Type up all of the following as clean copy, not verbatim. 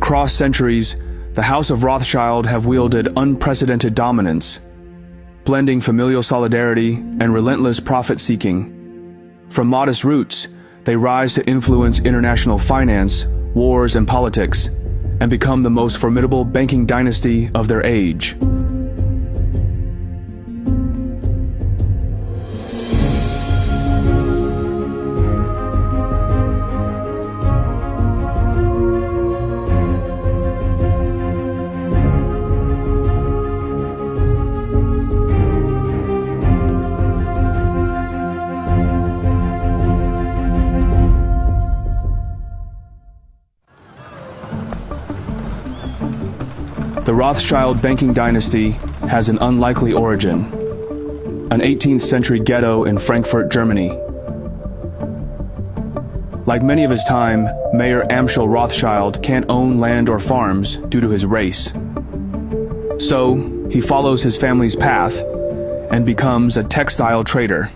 Across centuries, the House of Rothschild have wielded unprecedented dominance, blending familial solidarity and relentless profit-seeking. From modest roots, they rise to influence international finance, wars, and politics, and become the most formidable banking dynasty of their age. The Rothschild banking dynasty has an unlikely origin, an 18th century ghetto in Frankfurt, Germany. Like many of his time, Mayer Amschel Rothschild can't own land or farms due to his race. So, he follows his family's path and becomes a textile trader.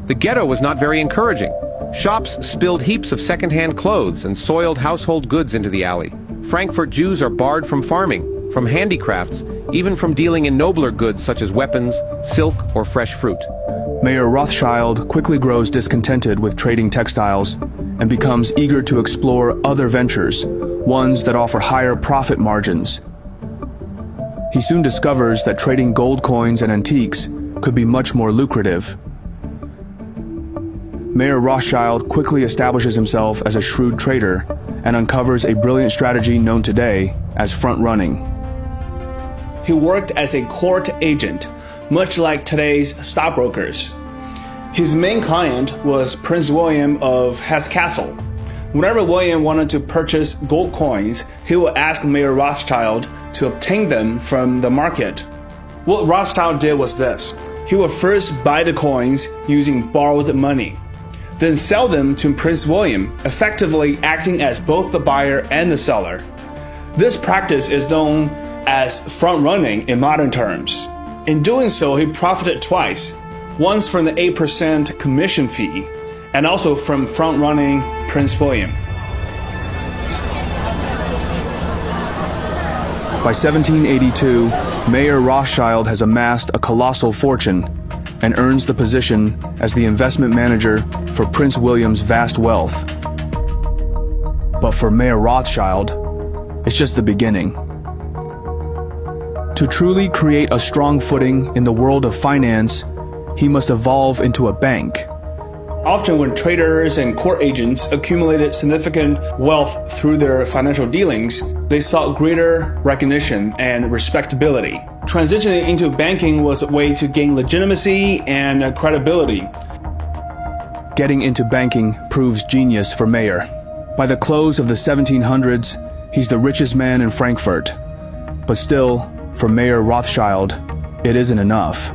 The ghetto was not very encouraging. Shops spilled heaps of second-hand clothes and soiled household goods into the alley. Frankfurt Jews are barred from farming, from handicrafts, even from dealing in nobler goods such as weapons, silk, or fresh fruit. Mayer Rothschild quickly grows discontented with trading textiles and becomes eager to explore other ventures, ones that offer higher profit margins. He soon discovers that trading gold coins and antiques could be much more lucrative. Mayer Rothschild quickly establishes himself as a shrewd trader and uncovers a brilliant strategy known today as front-running. He worked as a court agent, much like today's stockbrokers. His main client was Prince William of Hesse-Kassel. Whenever William wanted to purchase gold coins, he would ask Mayer Rothschild to obtain them from the market. What Rothschild did was this. He would first buy the coins using borrowed money, then sell them to Prince William, effectively acting as both the buyer and the seller. This practice is known as front-running in modern terms. In doing so, he profited twice, once from the 8% commission fee, and also from front-running Prince William. By 1782, Mayer Rothschild has amassed a colossal fortune and earns the position as the investment manager for Prince William's vast wealth. But for Mayer Rothschild, it's just the beginning. To truly create a strong footing in the world of finance, he must evolve into a bank. Often when traders and court agents accumulated significant wealth through their financial dealings, they sought greater recognition and respectability. Transitioning into banking was a way to gain legitimacy and credibility. Getting into banking proves genius for Mayer. By the close of the 1700s, he's the richest man in Frankfurt. But still, for Mayer Rothschild, it isn't enough.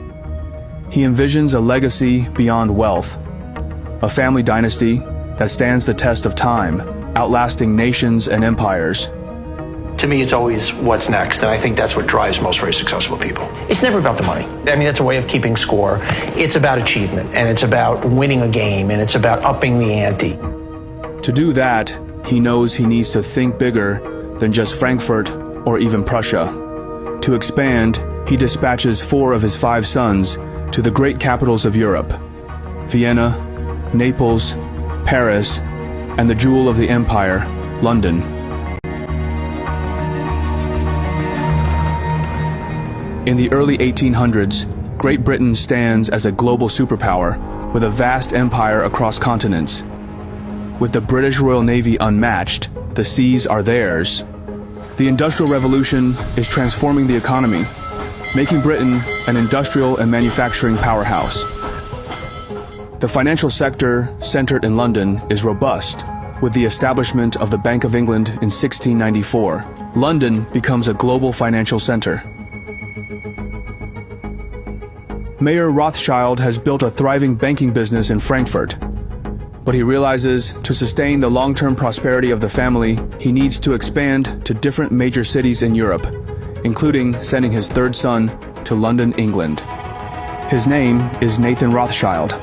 He envisions a legacy beyond wealth, a family dynasty that stands the test of time, outlasting nations and empires. To me, it's always what's next, and I think that's what drives most very successful people. It's never about the money. I mean, that's a way of keeping score. It's about achievement, and it's about winning a game, and it's about upping the ante. To do that, he knows he needs to think bigger than just Frankfurt or even Prussia. To expand, he dispatches 4 of his 5 sons to the great capitals of Europe: Vienna, Naples, Paris, and the jewel of the empire, London. In the early 1800s, Great Britain stands as a global superpower with a vast empire across continents. With the British Royal Navy unmatched, the seas are theirs. The Industrial Revolution is transforming the economy, making Britain an industrial and manufacturing powerhouse. The financial sector, centered in London, is robust. With the establishment of the Bank of England in 1694, London becomes a global financial center. Mayer Rothschild has built a thriving banking business in Frankfurt, but he realizes to sustain the long-term prosperity of the family, he needs to expand to different major cities in Europe, including sending his 3rd son to London, England. His name is Nathan Rothschild.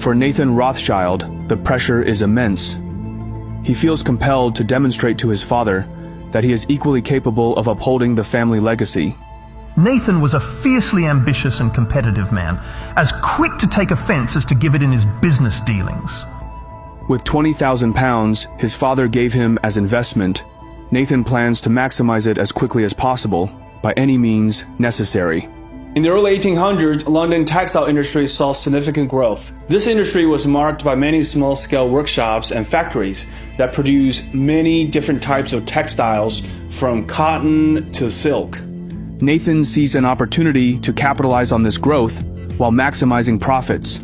For Nathan Rothschild, the pressure is immense. He feels compelled to demonstrate to his father that he is equally capable of upholding the family legacy. Nathan was a fiercely ambitious and competitive man, as quick to take offense as to give it in his business dealings. With £20,000 his father gave him as investment, Nathan plans to maximize it as quickly as possible, by any means necessary. In the early 1800s, London textile industry saw significant growth. This industry was marked by many small-scale workshops and factories that produced many different types of textiles, from cotton to silk. Nathan sees an opportunity to capitalize on this growth while maximizing profits.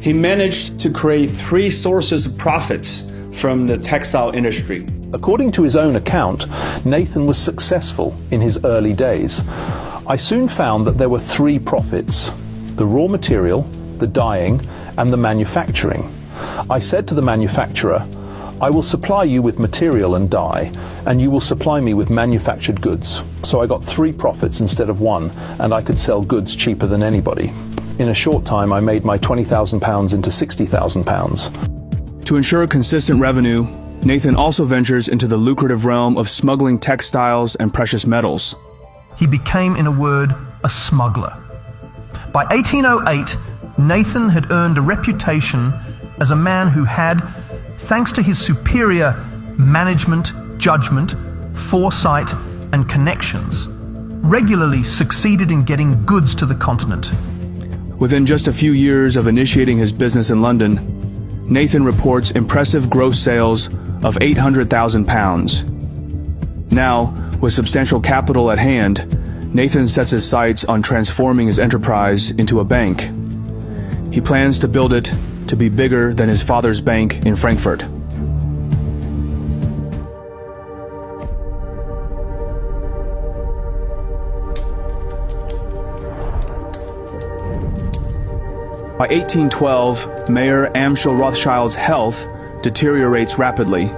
He managed to create 3 sources of profits from the textile industry. According to his own account, Nathan was successful in his early days. I soon found that there were 3 profits: the raw material, the dyeing, and the manufacturing. I said to the manufacturer, "I will supply you with material and dye, and you will supply me with manufactured goods." So I got 3 profits instead of 1, and I could sell goods cheaper than anybody. In a short time, I made my £20,000 into £60,000. To ensure consistent revenue, Nathan also ventures into the lucrative realm of smuggling textiles and precious metals. He became, in a word, a smuggler. By 1808, Nathan had earned a reputation as a man who had, thanks to his superior management, judgment, foresight, and connections, regularly succeeded in getting goods to the continent. Within just a few years of initiating his business in London, Nathan reports impressive gross sales of £800,000. Now, with substantial capital at hand, Nathan sets his sights on transforming his enterprise into a bank. He plans to build it to be bigger than his father's bank in Frankfurt. By 1812, Mayer Amschel Rothschild's health deteriorates rapidly.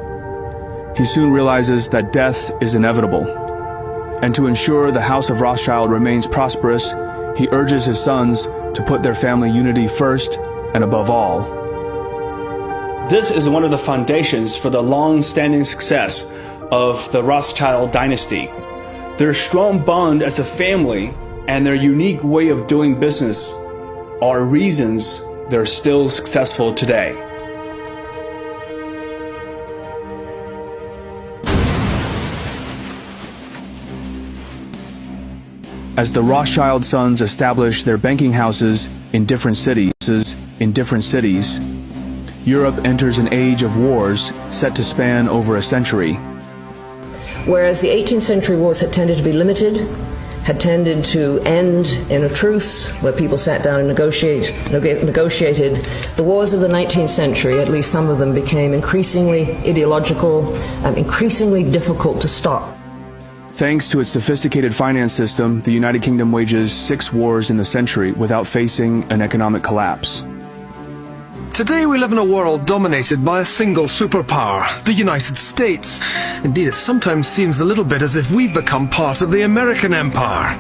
He soon realizes that death is inevitable. And to ensure the House of Rothschild remains prosperous, he urges his sons to put their family unity first and above all. This is one of the foundations for the long-standing success of the Rothschild dynasty. Their strong bond as a family and their unique way of doing business are reasons they're still successful today. As the Rothschild sons establish their banking houses in different cities, Europe enters an age of wars set to span over a century. Whereas the 18th century wars had tended to be limited, had tended to end in a truce where people sat down and negotiated, the wars of the 19th century, at least some of them, became increasingly ideological and increasingly difficult to stop. Thanks to its sophisticated finance system, the United Kingdom wages 6 wars in the century without facing an economic collapse. Today we live in a world dominated by a single superpower, the United States. Indeed, it sometimes seems a little bit as if we've become part of the American empire.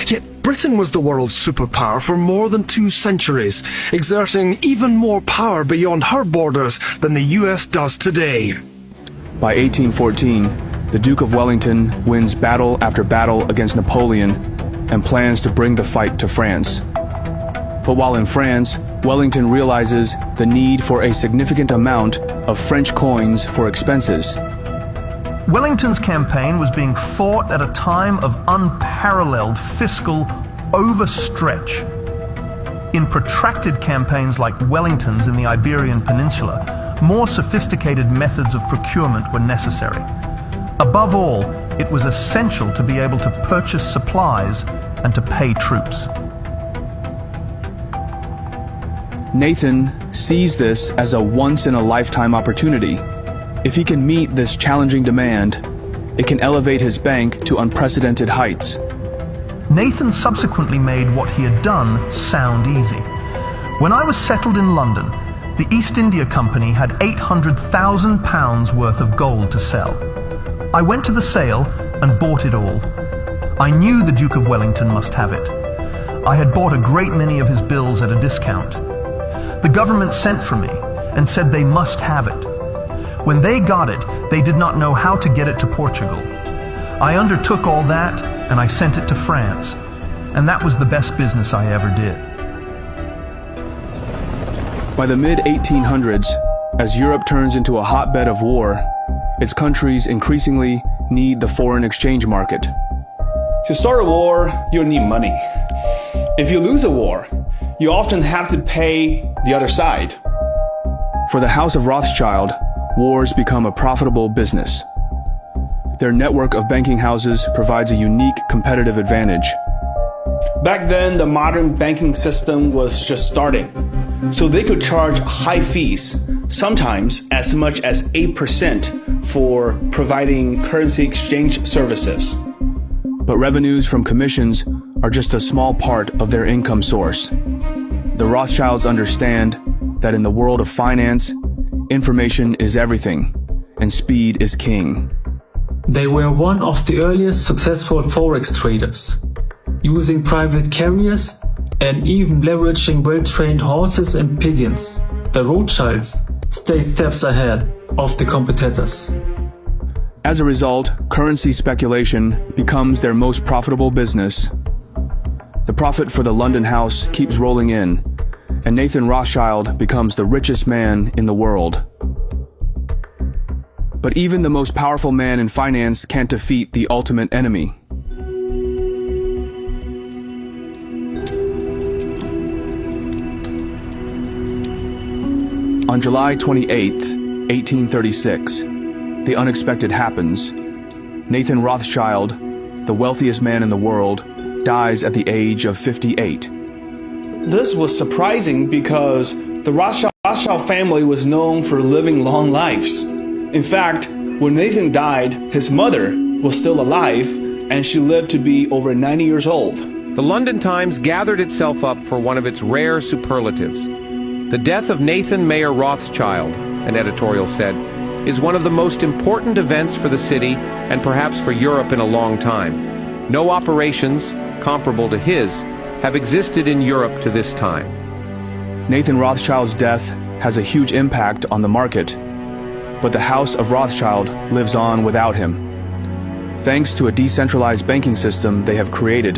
Yet Britain was the world's superpower for more than 2 centuries, exerting even more power beyond her borders than the US does today. By 1814, the Duke of Wellington wins battle after battle against Napoleon and plans to bring the fight to France. But while in France, Wellington realizes the need for a significant amount of French coins for expenses. Wellington's campaign was being fought at a time of unparalleled fiscal overstretch. In protracted campaigns like Wellington's in the Iberian Peninsula, more sophisticated methods of procurement were necessary. Above all, it was essential to be able to purchase supplies and to pay troops. Nathan sees this as a once-in-a-lifetime opportunity. If he can meet this challenging demand, it can elevate his bank to unprecedented heights. Nathan subsequently made what he had done sound easy. When I was settled in London, the East India Company had £800,000 worth of gold to sell. I went to the sale and bought it all. I knew the Duke of Wellington must have it. I had bought a great many of his bills at a discount. The government sent for me and said they must have it. When they got it, they did not know how to get it to Portugal. I undertook all that and I sent it to France. And that was the best business I ever did. By the mid-1800s, as Europe turns into a hotbed of war, its countries increasingly need the foreign exchange market. To start a war, you'll need money. If you lose a war, you often have to pay the other side. For the House of Rothschild, wars become a profitable business. Their network of banking houses provides a unique competitive advantage. Back then, the modern banking system was just starting, so they could charge high fees, sometimes as much as 8% for providing currency exchange services. But revenues from commissions are just a small part of their income source. The Rothschilds understand that in the world of finance, information is everything, and speed is king. They were one of the earliest successful forex traders, using private carriers and even leveraging well-trained horses and pigeons. The Rothschilds stay steps ahead of the competitors. As a result, currency speculation becomes their most profitable business. The profit for the London house keeps rolling in, and Nathan Rothschild becomes the richest man in the world. But even the most powerful man in finance can't defeat the ultimate enemy. On July 28, 1836, the unexpected happens. Nathan Rothschild, the wealthiest man in the world, dies at the age of 58. This was surprising because the Rothschild family was known for living long lives. In fact, when Nathan died, his mother was still alive, and she lived to be over 90 years old. The London Times gathered itself up for one of its rare superlatives. The death of Nathan Mayer Rothschild, an editorial said, is one of the most important events for the city and perhaps for Europe in a long time. No operations comparable to his have existed in Europe to this time. Nathan Rothschild's death has a huge impact on the market, but the House of Rothschild lives on without him. Thanks to a decentralized banking system they have created,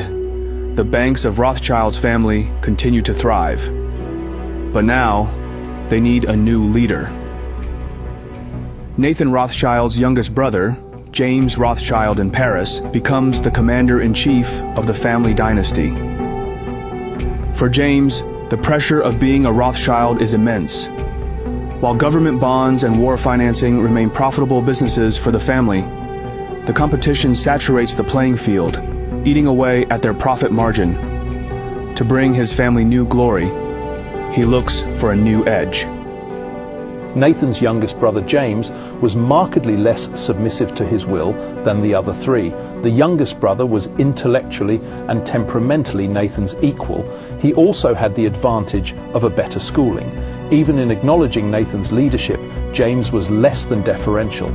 the banks of Rothschild's family continue to thrive. But now, they need a new leader. Nathan Rothschild's youngest brother, James Rothschild in Paris, becomes the commander-in-chief of the family dynasty. For James, the pressure of being a Rothschild is immense. While government bonds and war financing remain profitable businesses for the family, the competition saturates the playing field, eating away at their profit margin. To bring his family new glory, he looks for a new edge. Nathan's youngest brother James was markedly less submissive to his will than the other three. The youngest brother was intellectually and temperamentally Nathan's equal. He also had the advantage of a better schooling. Even in acknowledging Nathan's leadership, James was less than deferential.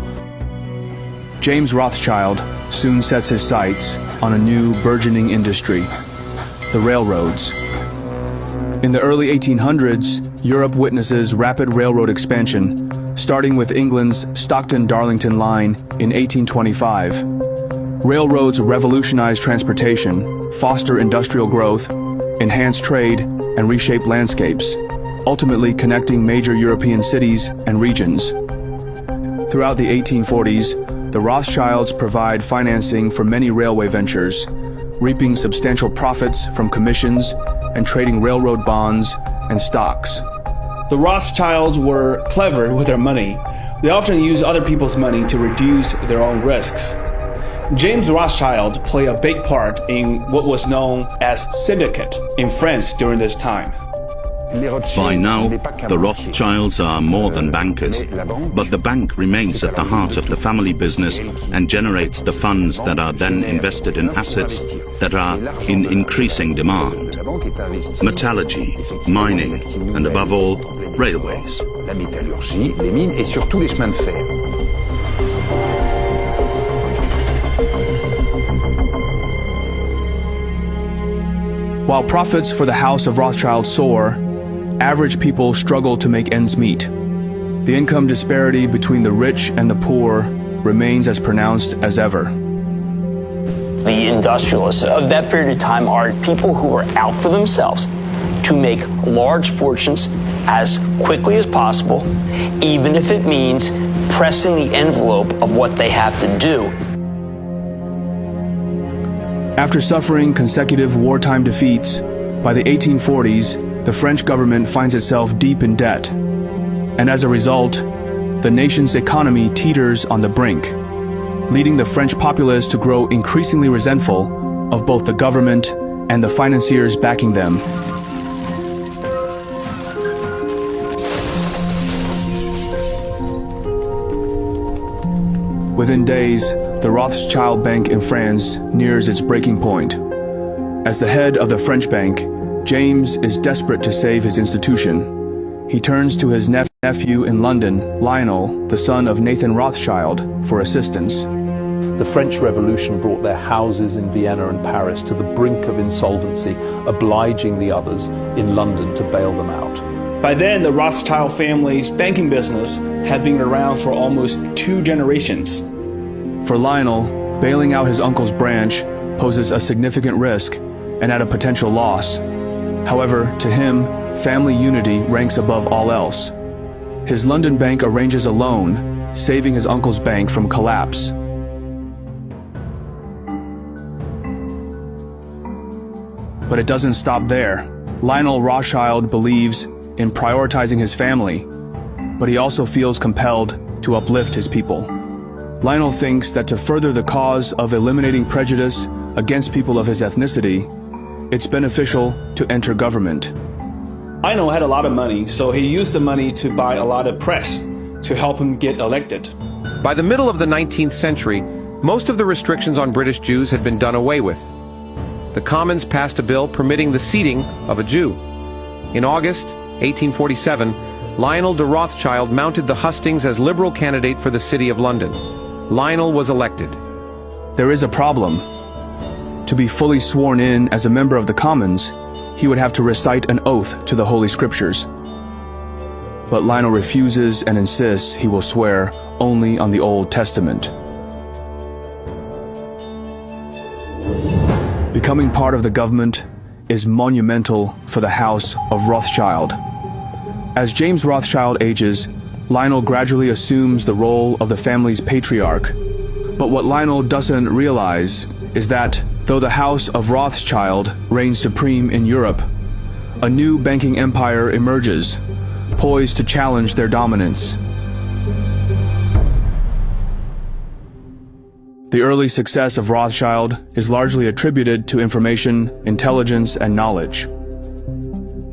James Rothschild soon sets his sights on a new burgeoning industry, the railroads. In the early 1800s, Europe witnesses rapid railroad expansion, starting with England's Stockton-Darlington line in 1825. Railroads revolutionize transportation, foster industrial growth, enhance trade, and reshape landscapes, ultimately connecting major European cities and regions. Throughout the 1840s, the Rothschilds provide financing for many railway ventures, reaping substantial profits from commissions and trading railroad bonds and stocks. The Rothschilds were clever with their money. They often used other people's money to reduce their own risks. James Rothschild played a big part in what was known as syndicate in France during this time. By now, the Rothschilds are more than bankers, but the bank remains at the heart of the family business and generates the funds that are then invested in assets that are in increasing demand. Metallurgy, mining, and above all, railways. While profits for the House of Rothschild soar, average people struggle to make ends meet. The income disparity between the rich and the poor remains as pronounced as ever. The industrialists of that period of time are people who are out for themselves to make large fortunes as quickly as possible, even if it means pressing the envelope of what they have to do. After suffering consecutive wartime defeats, by the 1840s, the French government finds itself deep in debt. And as a result, the nation's economy teeters on the brink, leading the French populace to grow increasingly resentful of both the government and the financiers backing them. Within days, the Rothschild Bank in France nears its breaking point. As the head of the French bank, James is desperate to save his institution. He turns to his nephew in London, Lionel, the son of Nathan Rothschild, for assistance. The French Revolution brought their houses in Vienna and Paris to the brink of insolvency, obliging the others in London to bail them out. By then, the Rothschild family's banking business had been around for almost 2 generations. For Lionel, bailing out his uncle's branch poses a significant risk and at a potential loss. However, to him, family unity ranks above all else. His London bank arranges a loan, saving his uncle's bank from collapse. But it doesn't stop there. Lionel Rothschild believes in prioritizing his family, but he also feels compelled to uplift his people. Lionel thinks that to further the cause of eliminating prejudice against people of his ethnicity, it's beneficial to enter government. Lionel had a lot of money, so he used the money to buy a lot of press to help him get elected. By the middle of the 19th century, most of the restrictions on British Jews had been done away with. The Commons passed a bill permitting the seating of a Jew. In August 1847, Lionel de Rothschild mounted the hustings as Liberal candidate for the City of London. Lionel was elected. There is a problem. To be fully sworn in as a member of the Commons, he would have to recite an oath to the Holy Scriptures. But Lionel refuses and insists he will swear only on the Old Testament. Becoming part of the government is monumental for the House of Rothschild. As James Rothschild ages, Lionel gradually assumes the role of the family's patriarch. But what Lionel doesn't realize is that, though the House of Rothschild reigns supreme in Europe, a new banking empire emerges, poised to challenge their dominance. The early success of Rothschild is largely attributed to information, intelligence, and knowledge.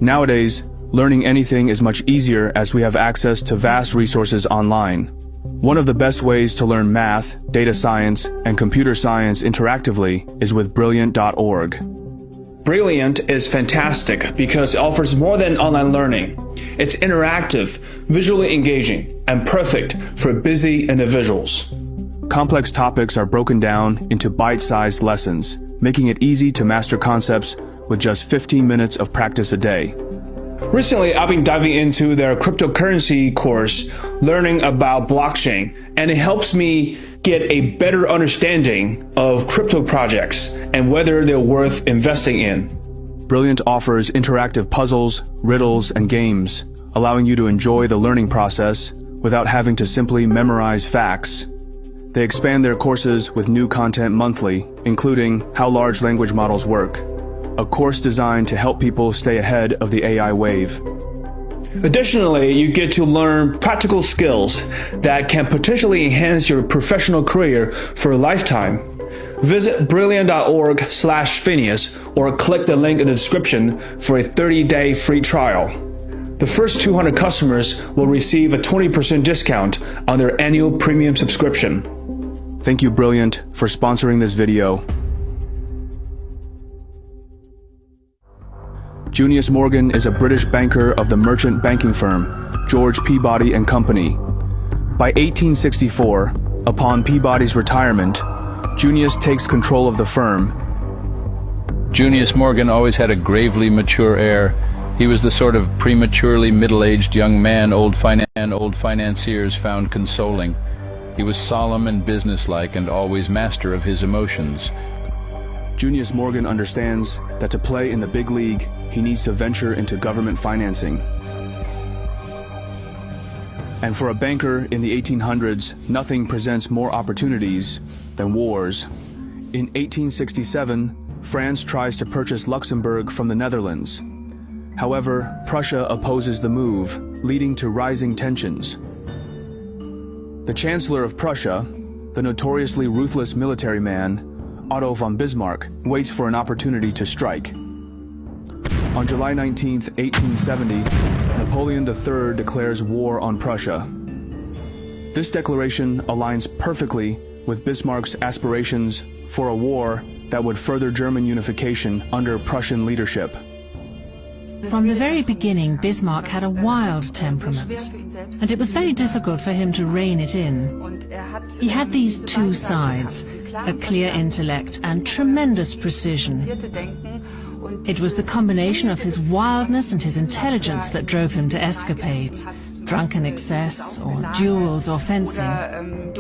Nowadays, learning anything is much easier as we have access to vast resources online. One of the best ways to learn math, data science, and computer science interactively is with Brilliant.org. Brilliant is fantastic because it offers more than online learning. It's interactive, visually engaging, and perfect for busy individuals. Complex topics are broken down into bite-sized lessons, making it easy to master concepts with just 15 minutes of practice a day. Recently, I've been diving into their cryptocurrency course, learning about blockchain, and it helps me get a better understanding of crypto projects and whether they're worth investing in. Brilliant offers interactive puzzles, riddles, and games, allowing you to enjoy the learning process without having to simply memorize facts. They expand their courses with new content monthly, including How Large Language Models Work, a course designed to help people stay ahead of the AI wave. Additionally, you get to learn practical skills that can potentially enhance your professional career for a lifetime. Visit Brilliant.org/Phineas or click the link in the description for a 30-day free trial. The first 200 customers will receive a 20% discount on their annual premium subscription. Thank you, Brilliant, for sponsoring this video. Junius Morgan is a British banker of the merchant banking firm, George Peabody and Company. By 1864, upon Peabody's retirement, Junius takes control of the firm. Junius Morgan always had a gravely mature air. He was the sort of prematurely middle-aged young man old financiers found consoling. He was solemn and businesslike and always master of his emotions. Junius Morgan understands that to play in the big league, he needs to venture into government financing. And for a banker in the 1800s, nothing presents more opportunities than wars. In 1867, France tries to purchase Luxembourg from the Netherlands. However, Prussia opposes the move, leading to rising tensions. The Chancellor of Prussia, the notoriously ruthless military man, Otto von Bismarck, waits for an opportunity to strike. On July 19, 1870, Napoleon III declares war on Prussia. This declaration aligns perfectly with Bismarck's aspirations for a war that would further German unification under Prussian leadership. From the very beginning, Bismarck had a wild temperament, and it was very difficult for him to rein it in. He had these two sides, a clear intellect and tremendous precision. It was the combination of his wildness and his intelligence that drove him to escapades, drunken excess, or duels or fencing.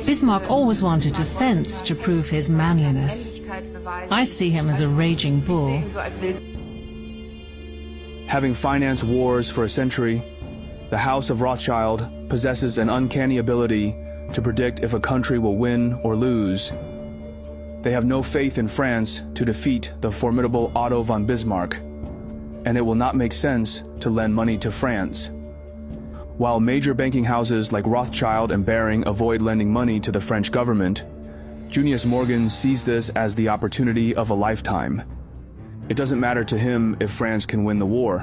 Bismarck always wanted to fence to prove his manliness. I see him as a raging bull. Having financed wars for a century, the House of Rothschild possesses an uncanny ability to predict if a country will win or lose. They have no faith in France to defeat the formidable Otto von Bismarck, and it will not make sense to lend money to France. While major banking houses like Rothschild and Baring avoid lending money to the French government, Junius Morgan sees this as the opportunity of a lifetime. It doesn't matter to him if France can win the war.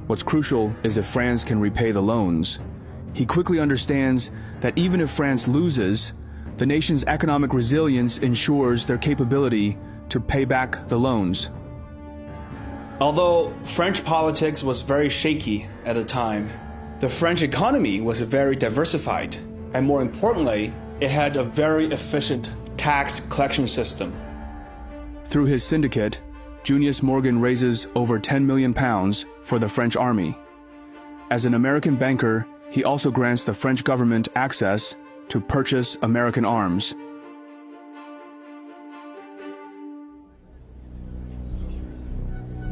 What's crucial is if France can repay the loans. He quickly understands that even if France loses, the nation's economic resilience ensures their capability to pay back the loans. Although French politics was very shaky at the time, the French economy was very diversified, and more importantly, it had a very efficient tax collection system. Through his syndicate, Junius Morgan raises over £10 million for the French army. As an American banker, he also grants the French government access to purchase American arms.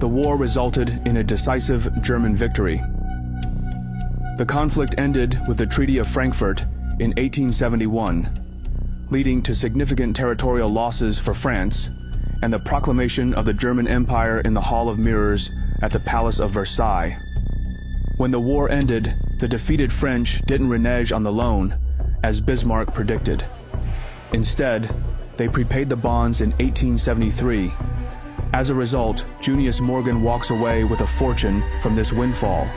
The war resulted in a decisive German victory. The conflict ended with the Treaty of Frankfurt in 1871, leading to significant territorial losses for France and the proclamation of the German Empire in the Hall of Mirrors at the Palace of Versailles. When the war ended, the defeated French didn't renege on the loan, as Bismarck predicted. Instead, they prepaid the bonds in 1873. As a result, Junius Morgan walks away with a fortune from this windfall.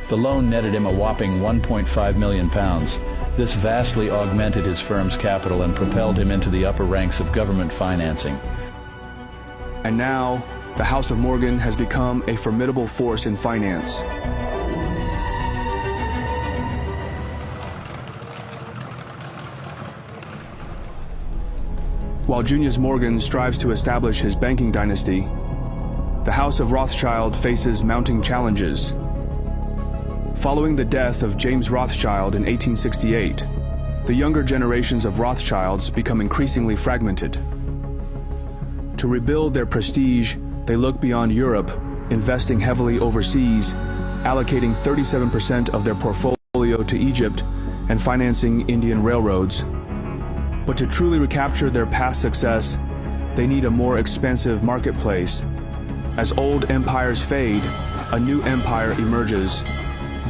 The loan netted him a whopping £1.5 million. This vastly augmented his firm's capital and propelled him into the upper ranks of government financing. And now, the House of Morgan has become a formidable force in finance. While Junius Morgan strives to establish his banking dynasty, the House of Rothschild faces mounting challenges. Following the death of James Rothschild in 1868, the younger generations of Rothschilds become increasingly fragmented. To rebuild their prestige, they look beyond Europe, investing heavily overseas, allocating 37% of their portfolio to Egypt and financing Indian railroads. But to truly recapture their past success, they need a more expansive marketplace. As old empires fade, a new empire emerges,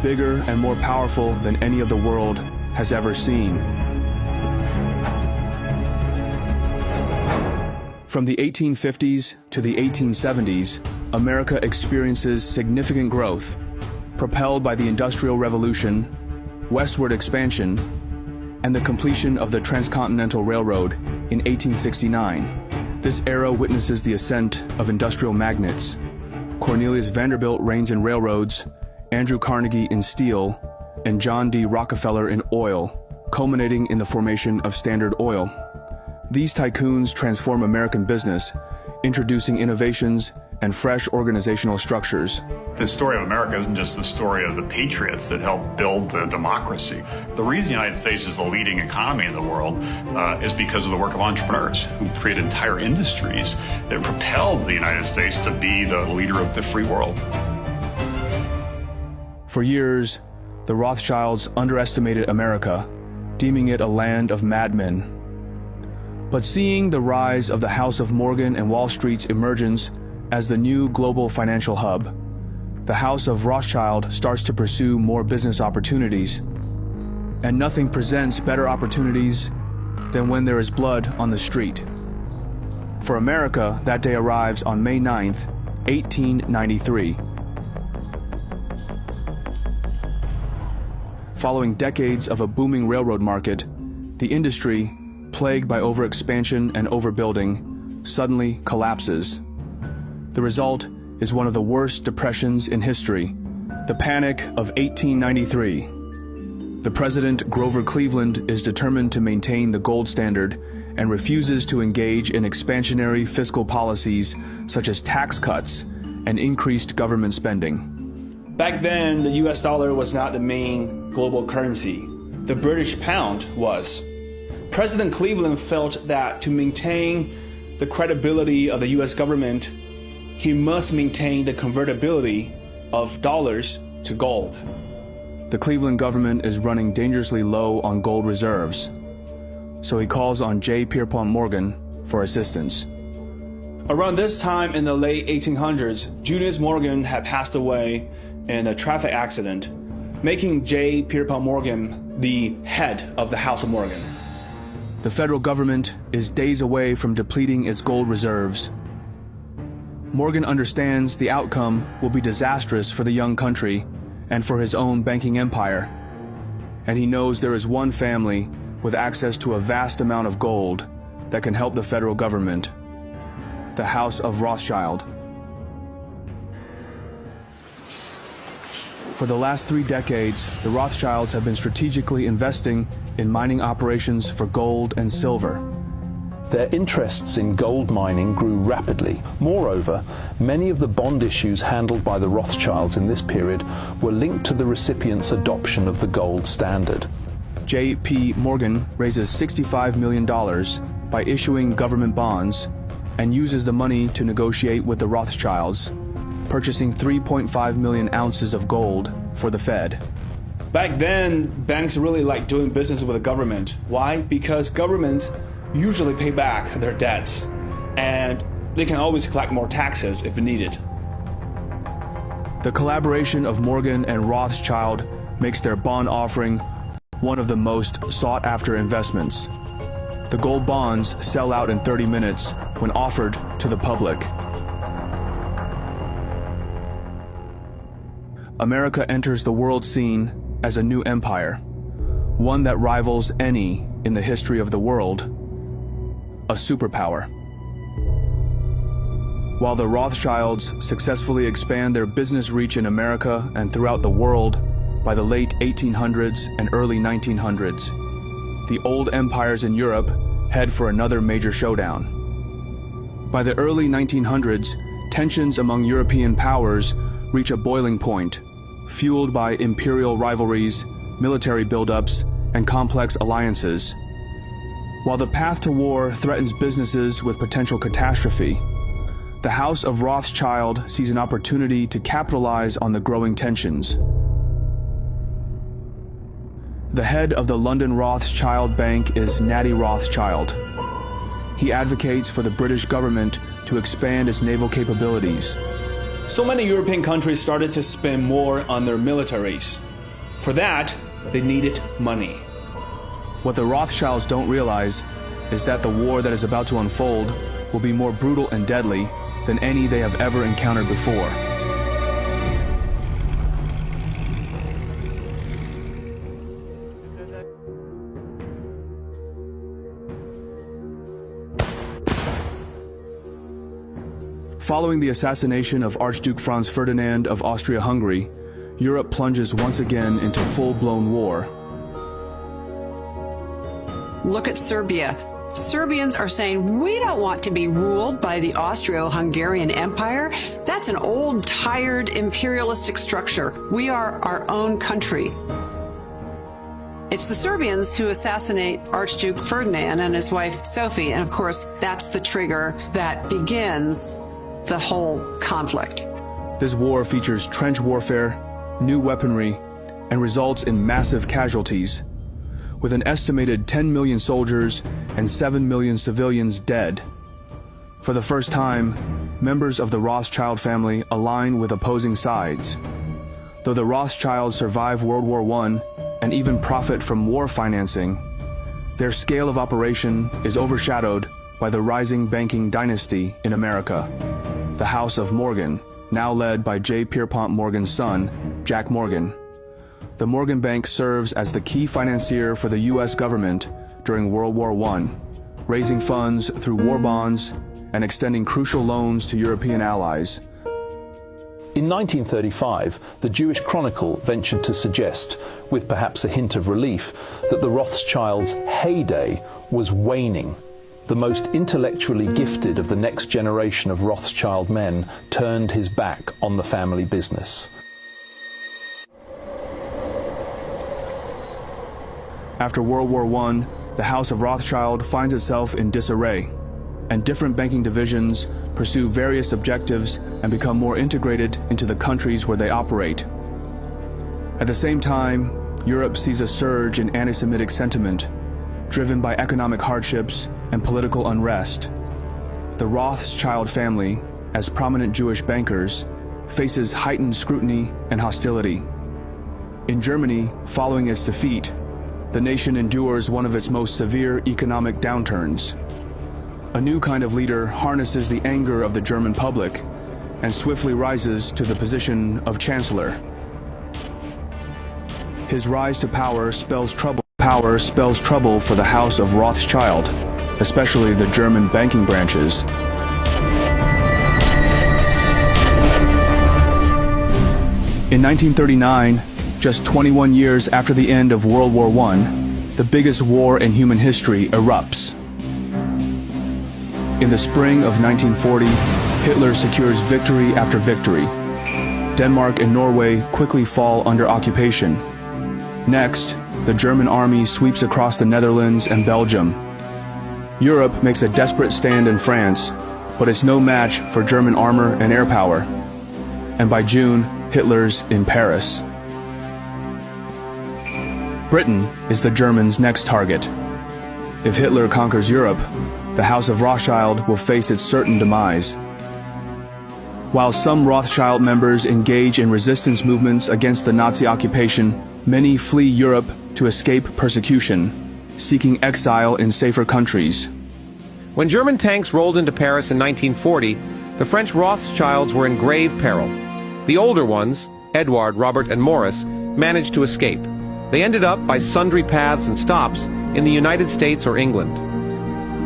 bigger and more powerful than any of the world has ever seen. From the 1850s to the 1870s, America experiences significant growth, propelled by the Industrial Revolution, westward expansion, and the completion of the Transcontinental Railroad in 1869. This era witnesses the ascent of industrial magnates. Cornelius Vanderbilt reigns in railroads, Andrew Carnegie in steel, and John D. Rockefeller in oil, culminating in the formation of Standard Oil. These tycoons transform American business, introducing innovations and fresh organizational structures. The story of America isn't just the story of the patriots that helped build the democracy. The reason the United States is the leading economy in the world is because of the work of entrepreneurs who created entire industries that propelled the United States to be the leader of the free world. For years, the Rothschilds underestimated America, deeming it a land of madmen. But seeing the rise of the House of Morgan and Wall Street's emergence as the new global financial hub, the House of Rothschild starts to pursue more business opportunities. And nothing presents better opportunities than when there is blood on the street. For America, that day arrives on May 9th, 1893. Following decades of a booming railroad market, the industry, plagued by overexpansion and overbuilding, suddenly collapses. The result is one of the worst depressions in history, the Panic of 1893. The president, Grover Cleveland, is determined to maintain the gold standard and refuses to engage in expansionary fiscal policies such as tax cuts and increased government spending. Back then, the US dollar was not the main global currency. The British pound was. President Cleveland felt that to maintain the credibility of the US government, he must maintain the convertibility of dollars to gold. The Cleveland government is running dangerously low on gold reserves, so he calls on J. Pierpont Morgan for assistance. Around this time in the late 1800s, Junius Morgan had passed away in a traffic accident, making J. Pierpont Morgan the head of the House of Morgan. The federal government is days away from depleting its gold reserves. Morgan understands the outcome will be disastrous for the young country and for his own banking empire. And he knows there is one family with access to a vast amount of gold that can help the federal government: the House of Rothschild. For the last 3 decades, the Rothschilds have been strategically investing in mining operations for gold and silver. Their interests in gold mining grew rapidly. Moreover, many of the bond issues handled by the Rothschilds in this period were linked to the recipient's adoption of the gold standard. J.P. Morgan raises $65 million by issuing government bonds and uses the money to negotiate with the Rothschilds, purchasing 3.5 million ounces of gold for the Fed. Back then, banks really liked doing business with the government. Why? Because governments usually pay back their debts, and they can always collect more taxes if needed. The collaboration of Morgan and Rothschild makes their bond offering one of the most sought-after investments. The gold bonds sell out in 30 minutes when offered to the public. America enters the world scene as a new empire, one that rivals any in the history of the world, a superpower. While the Rothschilds successfully expand their business reach in America and throughout the world by the late 1800s and early 1900s, the old empires in Europe head for another major showdown. By the early 1900s, tensions among European powers reach a boiling point, fueled by imperial rivalries, military buildups, and complex alliances. While the path to war threatens businesses with potential catastrophe, the House of Rothschild sees an opportunity to capitalize on the growing tensions. The head of the London Rothschild Bank is Natty Rothschild. He advocates for the British government to expand its naval capabilities. So many European countries started to spend more on their militaries. For that, they needed money. What the Rothschilds don't realize is that the war that is about to unfold will be more brutal and deadly than any they have ever encountered before. Following the assassination of Archduke Franz Ferdinand of Austria-Hungary, Europe plunges once again into full-blown war. Look at Serbia. Serbians are saying, we don't want to be ruled by the Austro-Hungarian Empire. That's an old, tired, imperialistic structure. We are our own country. It's the Serbians who assassinate Archduke Ferdinand and his wife Sophie, and of course, that's the trigger that begins the whole conflict. This war features trench warfare, new weaponry, and results in massive casualties, with an estimated 10 million soldiers and 7 million civilians dead. For the first time, members of the Rothschild family align with opposing sides. Though the Rothschilds survive World War I and even profit from war financing, their scale of operation is overshadowed by the rising banking dynasty in America, the House of Morgan, now led by J. Pierpont Morgan's son, Jack Morgan. The Morgan Bank serves as the key financier for the U.S. government during World War I, raising funds through war bonds and extending crucial loans to European allies. In 1935, the Jewish Chronicle ventured to suggest, with perhaps a hint of relief, that the Rothschilds' heyday was waning. The most intellectually gifted of the next generation of Rothschild men turned his back on the family business. After World War I, the House of Rothschild finds itself in disarray, and different banking divisions pursue various objectives and become more integrated into the countries where they operate. At the same time, Europe sees a surge in anti-Semitic sentiment, driven by economic hardships and political unrest. The Rothschild family, as prominent Jewish bankers, faces heightened scrutiny and hostility. In Germany, following its defeat, the nation endures one of its most severe economic downturns. A new kind of leader harnesses the anger of the German public and swiftly rises to the position of chancellor. His rise to power spells trouble for the House of Rothschild, especially the German banking branches. In 1939, just 21 years after the end of World War I, the biggest war in human history erupts. In the spring of 1940, Hitler secures victory after victory. Denmark and Norway quickly fall under occupation. Next, the German army sweeps across the Netherlands and Belgium. Europe makes a desperate stand in France, but it's no match for German armor and air power. And by June, Hitler's in Paris. Britain is the Germans' next target. If Hitler conquers Europe, the House of Rothschild will face its certain demise. While some Rothschild members engage in resistance movements against the Nazi occupation, many flee Europe to escape persecution, seeking exile in safer countries. When German tanks rolled into Paris in 1940, the French Rothschilds were in grave peril. The older ones, Edouard, Robert, and Maurice, managed to escape. They ended up by sundry paths and stops in the United States or England.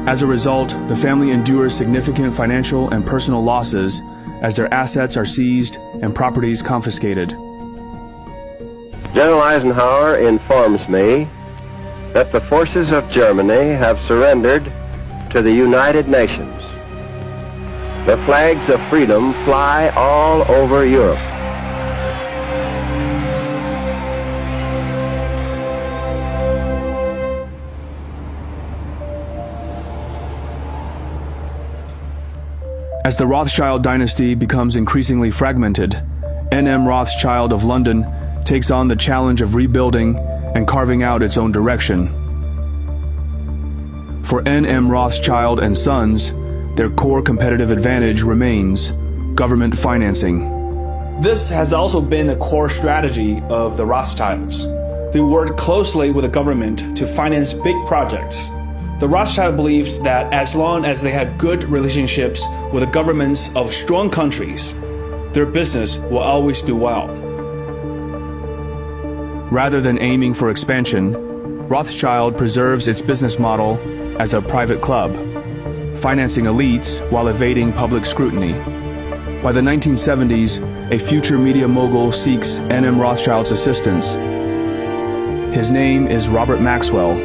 As a result, the family endures significant financial and personal losses as their assets are seized and properties confiscated. General Eisenhower informs me that the forces of Germany have surrendered to the United Nations. The flags of freedom fly all over Europe. As the Rothschild dynasty becomes increasingly fragmented, N.M. Rothschild of London takes on the challenge of rebuilding and carving out its own direction. For N.M. Rothschild and Sons, their core competitive advantage remains government financing. This has also been a core strategy of the Rothschilds. They worked closely with the government to finance big projects. The Rothschild believes that as long as they had good relationships with the governments of strong countries, their business will always do well. Rather than aiming for expansion, Rothschild preserves its business model as a private club, financing elites while evading public scrutiny. By the 1970s, a future media mogul seeks N.M. Rothschild's assistance. His name is Robert Maxwell.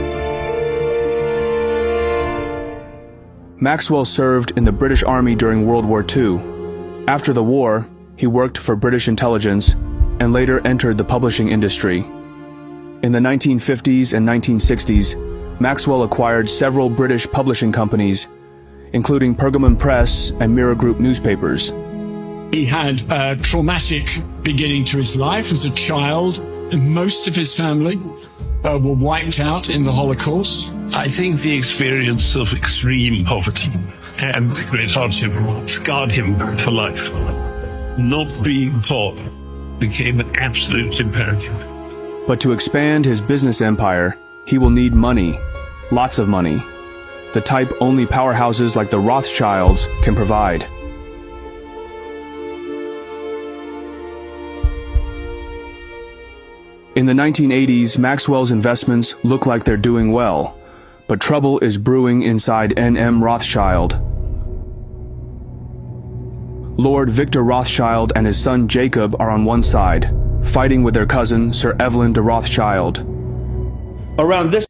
Maxwell served in the British Army during World War II. After the war, he worked for British intelligence and later entered the publishing industry. In the 1950s and 1960s, Maxwell acquired several British publishing companies, including Pergamon Press and Mirror Group newspapers. He had a traumatic beginning to his life as a child. Most of his family were wiped out in the Holocaust. I think the experience of extreme poverty and great hardship scarred him for life. Not being taught became an absolute imperative. But to expand his business empire, he will need money, lots of money, the type only powerhouses like the Rothschilds can provide. In the 1980s, Maxwell's investments look like they're doing well, but trouble is brewing inside N.M. Rothschild. Lord Victor Rothschild and his son Jacob are on one side, fighting with their cousin, Sir Evelyn de Rothschild. Around this